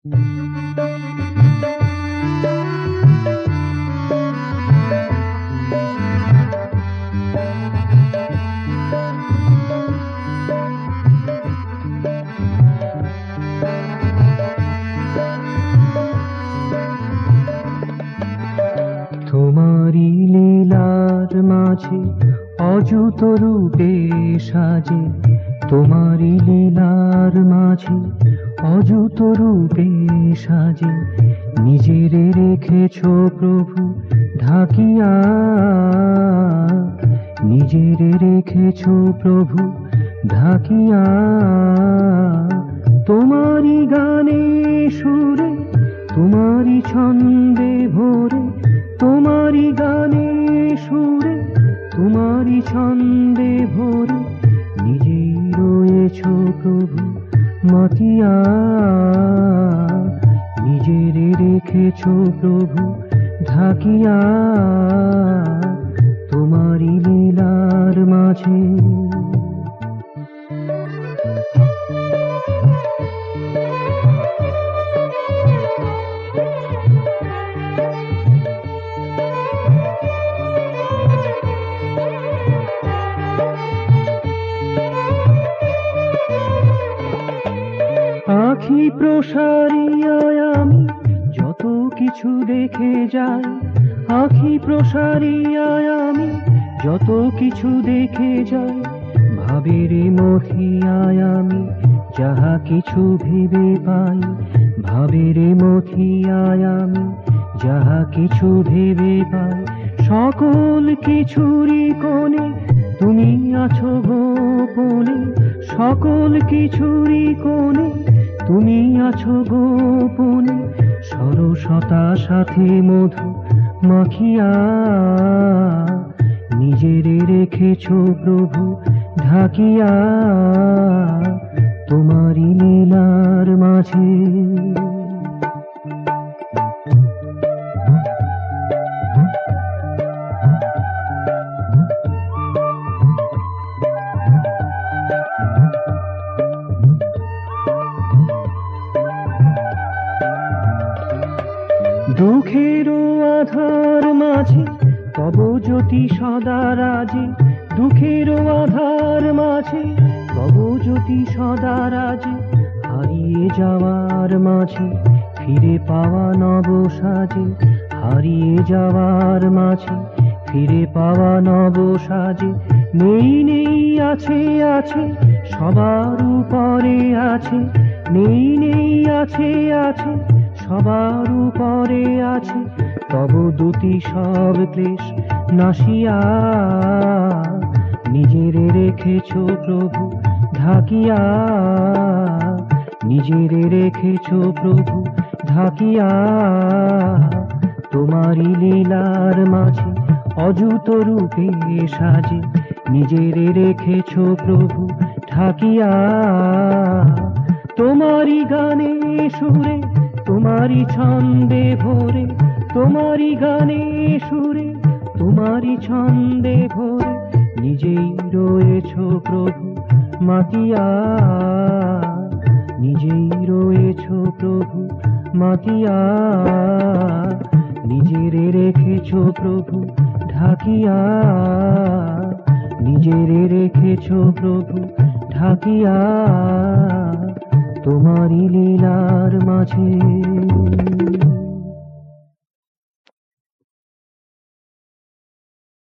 তোমারি লীলার মাঝে অযুত রূপে সাজে, তোমারি লীলার মাঝে অযুত রূপে সাজে, নিজের রেখেছ প্রভু ঢাকিয়া, নিজের রেখেছ প্রভু ঢাকিয়া। তোমারি গানে সুরে, তোমারি ছন্দে ভোরে, তোমারি গানে সুরে, তোমারি ছন্দে ভোরে, নিজেই রয়েছ প্রভু মাতিয়া, নিজের রেখেছ প্রভু ঢাকিয়া, তোমারি লীলার মাঝে। আখি প্রসারিয়া আমি যত কিছু দেখে যাই, আখি প্রসারিয়া আমি যত কিছু দেখে যাই, ভাবের মথিয়ায় আমি যাহা কিছু ভেবে পাই, ভাবের মথিয়ায় আমি যাহা কিছু ভেবে পাই, সকল কিছুরই কোণে তুমি আছো গোপনে, সকল কিছুরই কোণে তুমি আছো গোপনে, সরসতা সাথে মধু মাখিয়া, নিজের রেখেছ প্রভু ঢাকিয়া, তোমারি লীলার মাঝে। দুঃখের আধার মাঝে তব জ্যোতি সদা রাজে, দুঃখের আধার মাঝে তব জ্যোতি সদা রাজে, হারিয়ে যাওয়ার মাঝে ফিরে পাওয়া নব সাজে, হারিয়ে যাওয়ার মাঝে ফিরে পাওয়া নব সাজে, নেই নেই আছে আছে সবার উপরে আছে, নেই নেই আছে আছে সবার উপরে আছে, তব দুটি সব ক্লেশ নাশিয়া, নিজের রেখেছ প্রভু ঢাকিয়া, নিজের রেখেছ প্রভু ঢাকিয়া, তোমারি লীলার মাঝে অযুত রূপে সাজে, নিজের রেখেছ প্রভু ঢাকিয়া, তোমারি গানে সুরে, তোমারি ছন্দে ভোরে, তোমারি গানে সুরে, তোমারি ছন্দে ভোরে, নিজেই রয়েছ প্রভু মাতিয়া, নিজেই রয়েছ প্রভু মাতিয়া, নিজের রেখেছ প্রভু ঢাকিয়া, নিজের রেখেছ প্রভু ঢাকিয়া, তোমারি লীলার মাঝে।